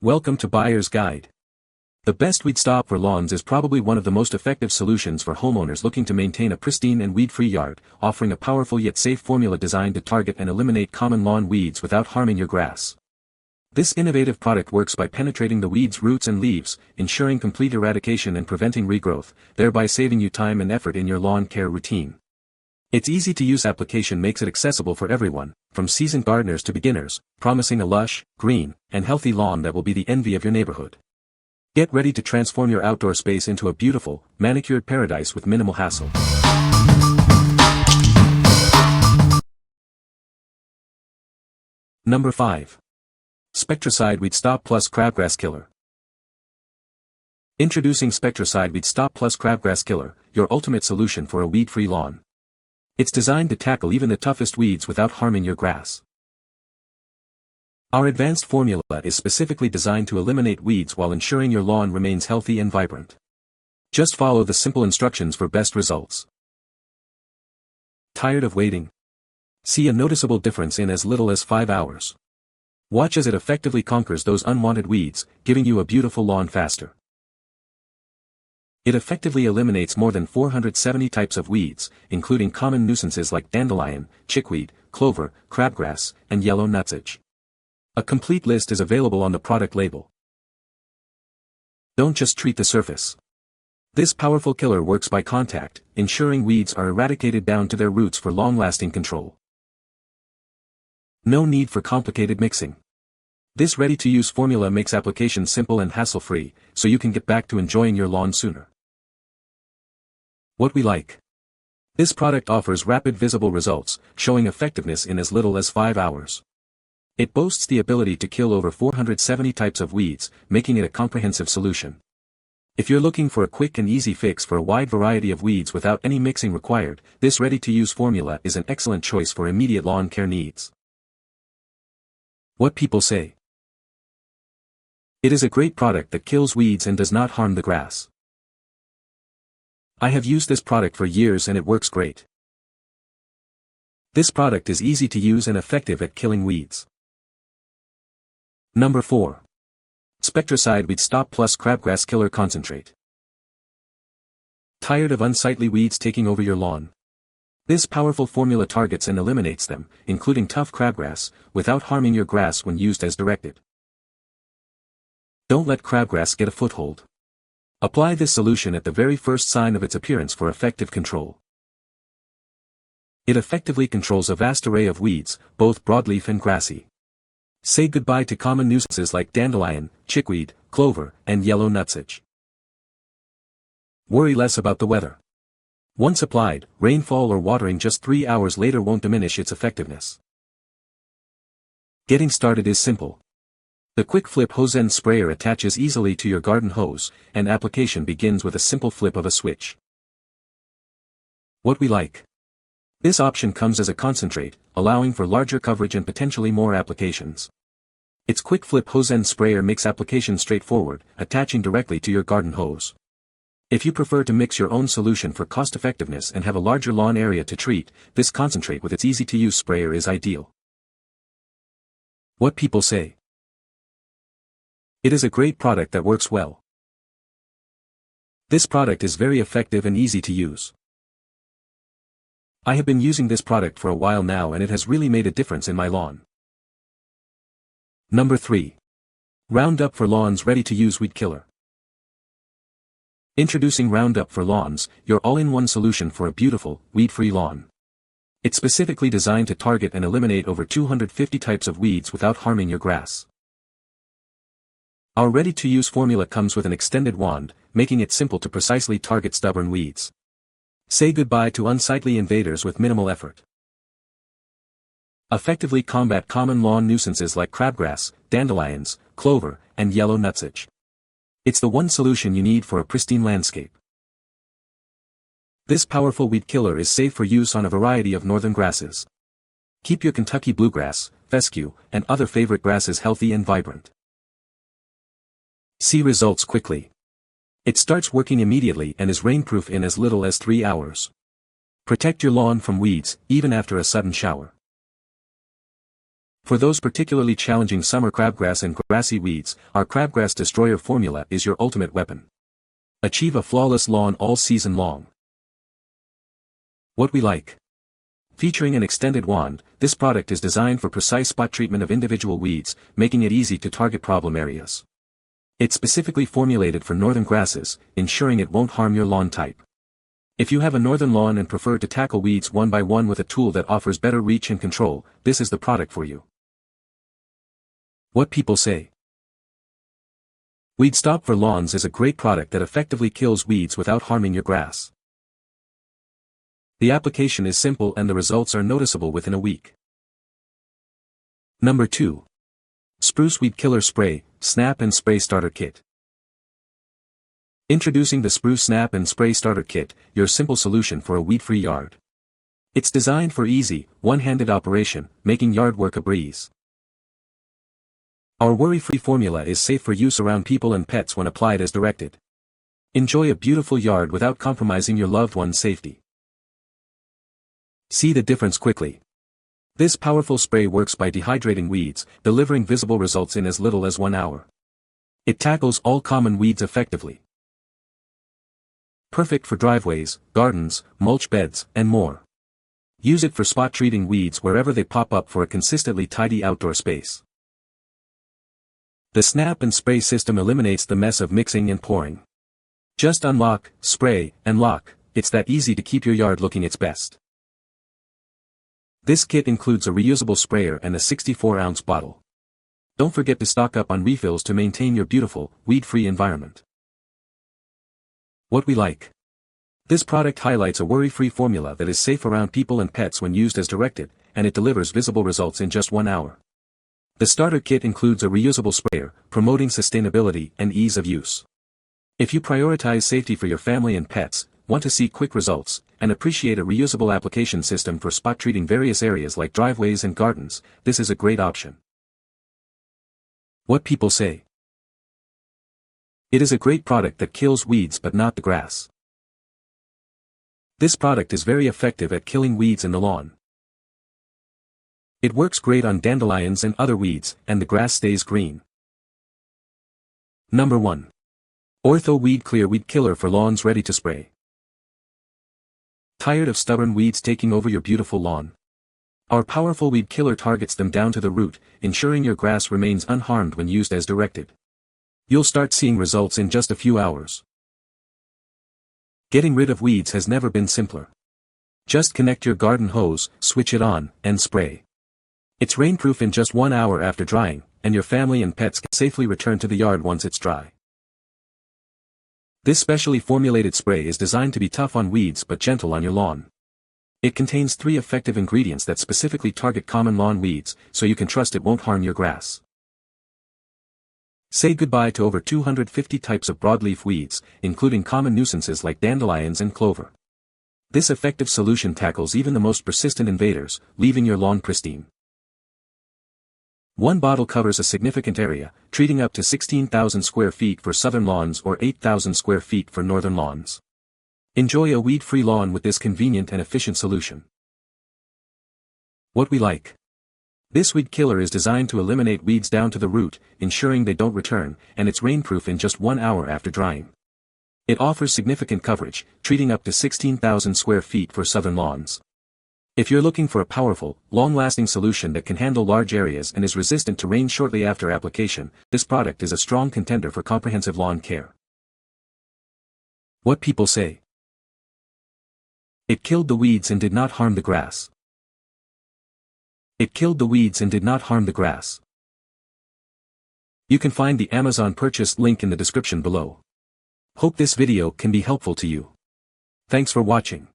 Welcome to Buyer's Guide. The best weed stop for lawns is probably one of the most effective solutions for homeowners looking to maintain a pristine and weed-free yard, offering a powerful yet safe formula designed to target and eliminate common lawn weeds without harming your grass. This innovative product works by penetrating the weeds' roots and leaves, ensuring complete eradication and preventing regrowth, thereby saving you time and effort in your lawn care routine. Its easy-to-use application makes it accessible for everyone, from seasoned gardeners to beginners, promising a lush, green, and healthy lawn that will be the envy of your neighborhood. Get ready to transform your outdoor space into a beautiful, manicured paradise with minimal hassle. Number 5. Spectracide Weed Stop Plus Crabgrass Killer. Introducing Spectracide Weed Stop Plus Crabgrass Killer, your ultimate solution for a weed-free lawn. It's designed to tackle even the toughest weeds without harming your grass. Our advanced formula is specifically designed to eliminate weeds while ensuring your lawn remains healthy and vibrant. Just follow the simple instructions for best results. Tired of waiting? See a noticeable difference in as little as 5 hours. Watch as it effectively conquers those unwanted weeds, giving you a beautiful lawn faster. It effectively eliminates more than 470 types of weeds, including common nuisances like dandelion, chickweed, clover, crabgrass, and yellow nutsedge. A complete list is available on the product label. Don't just treat the surface. This powerful killer works by contact, ensuring weeds are eradicated down to their roots for long-lasting control. No need for complicated mixing. This ready-to-use formula makes application simple and hassle-free, so you can get back to enjoying your lawn sooner. What we like. This product offers rapid visible results, showing effectiveness in as little as 5 hours. It boasts the ability to kill over 470 types of weeds, making it a comprehensive solution. If you're looking for a quick and easy fix for a wide variety of weeds without any mixing required, this ready-to-use formula is an excellent choice for immediate lawn care needs. What people say. It is a great product that kills weeds and does not harm the grass. I have used this product for years and it works great. This product is easy to use and effective at killing weeds. Number 4. Spectracide Weed Stop Plus Crabgrass Killer Concentrate. Tired of unsightly weeds taking over your lawn? This powerful formula targets and eliminates them, including tough crabgrass, without harming your grass when used as directed. Don't let crabgrass get a foothold. Apply this solution at the very first sign of its appearance for effective control. It effectively controls a vast array of weeds, both broadleaf and grassy. Say goodbye to common nuisances like dandelion, chickweed, clover, and yellow nutsedge. Worry less about the weather. Once applied, rainfall or watering just 3 hours later won't diminish its effectiveness. Getting started is simple. The quick flip hose end sprayer attaches easily to your garden hose, and application begins with a simple flip of a switch. What we like. This option comes as a concentrate, allowing for larger coverage and potentially more applications. Its quick flip hose end sprayer makes application straightforward, attaching directly to your garden hose. If you prefer to mix your own solution for cost effectiveness and have a larger lawn area to treat, this concentrate with its easy-to-use sprayer is ideal. What people say. It is a great product that works well. This product is very effective and easy to use. I have been using this product for a while now and it has really made a difference in my lawn. Number 3. Roundup for Lawns Ready-to-Use Weed Killer. Introducing Roundup for Lawns, your all-in-one solution for a beautiful, weed-free lawn. It's specifically designed to target and eliminate over 250 types of weeds without harming your grass. Our ready-to-use formula comes with an extended wand, making it simple to precisely target stubborn weeds. Say goodbye to unsightly invaders with minimal effort. Effectively combat common lawn nuisances like crabgrass, dandelions, clover, and yellow nutsedge. It's the one solution you need for a pristine landscape. This powerful weed killer is safe for use on a variety of northern grasses. Keep your Kentucky bluegrass, fescue, and other favorite grasses healthy and vibrant. See results quickly. It starts working immediately and is rainproof in as little as 3 hours. Protect your lawn from weeds, even after a sudden shower. For those particularly challenging summer crabgrass and grassy weeds, our Crabgrass Destroyer formula is your ultimate weapon. Achieve a flawless lawn all season long. What we like. Featuring an extended wand, this product is designed for precise spot treatment of individual weeds, making it easy to target problem areas. It's specifically formulated for northern grasses, ensuring it won't harm your lawn type. If you have a northern lawn and prefer to tackle weeds one by one with a tool that offers better reach and control, this is the product for you. What people say. Weed Stop for Lawns is a great product that effectively kills weeds without harming your grass. The application is simple and the results are noticeable within a week. Number 2. Spruce Weed Killer Spray, Snap and Spray Starter Kit. Introducing the Spruce Snap and Spray Starter Kit, your simple solution for a weed-free yard. It's designed for easy, one-handed operation, making yard work a breeze. Our worry-free formula is safe for use around people and pets when applied as directed. Enjoy a beautiful yard without compromising your loved one's safety. See the difference quickly. This powerful spray works by dehydrating weeds, delivering visible results in as little as 1 hour. It tackles all common weeds effectively. Perfect for driveways, gardens, mulch beds, and more. Use it for spot treating weeds wherever they pop up for a consistently tidy outdoor space. The snap and spray system eliminates the mess of mixing and pouring. Just unlock, spray, and lock. It's that easy to keep your yard looking its best. This kit includes a reusable sprayer and a 64-ounce bottle. Don't forget to stock up on refills to maintain your beautiful, weed-free environment. What we like. This product highlights a worry-free formula that is safe around people and pets when used as directed, and it delivers visible results in just 1 hour. The starter kit includes a reusable sprayer, promoting sustainability and ease of use. If you prioritize safety for your family and pets, want to see quick results, and appreciate a reusable application system for spot treating various areas like driveways and gardens, this is a great option. What people say. It is a great product that kills weeds but not the grass. This product is very effective at killing weeds in the lawn. It works great on dandelions and other weeds, and the grass stays green. Number 1. Ortho WeedClear Weed Killer for Lawns Ready to Spray. Tired of stubborn weeds taking over your beautiful lawn? Our powerful weed killer targets them down to the root, ensuring your grass remains unharmed when used as directed. You'll start seeing results in just a few hours. Getting rid of weeds has never been simpler. Just connect your garden hose, switch it on, and spray. It's rainproof in just 1 hour after drying, and your family and pets can safely return to the yard once it's dry. This specially formulated spray is designed to be tough on weeds but gentle on your lawn. It contains 3 effective ingredients that specifically target common lawn weeds, so you can trust it won't harm your grass. Say goodbye to over 250 types of broadleaf weeds, including common nuisances like dandelions and clover. This effective solution tackles even the most persistent invaders, leaving your lawn pristine. 1 bottle covers a significant area, treating up to 16,000 square feet for southern lawns or 8,000 square feet for northern lawns. Enjoy a weed-free lawn with this convenient and efficient solution. What we like. This weed killer is designed to eliminate weeds down to the root, ensuring they don't return, and it's rainproof in just 1 hour after drying. It offers significant coverage, treating up to 16,000 square feet for southern lawns. If you're looking for a powerful, long-lasting solution that can handle large areas and is resistant to rain shortly after application, this product is a strong contender for comprehensive lawn care. What people say. It killed the weeds and did not harm the grass. It killed the weeds and did not harm the grass. You can find the Amazon purchase link in the description below. Hope this video can be helpful to you. Thanks for watching.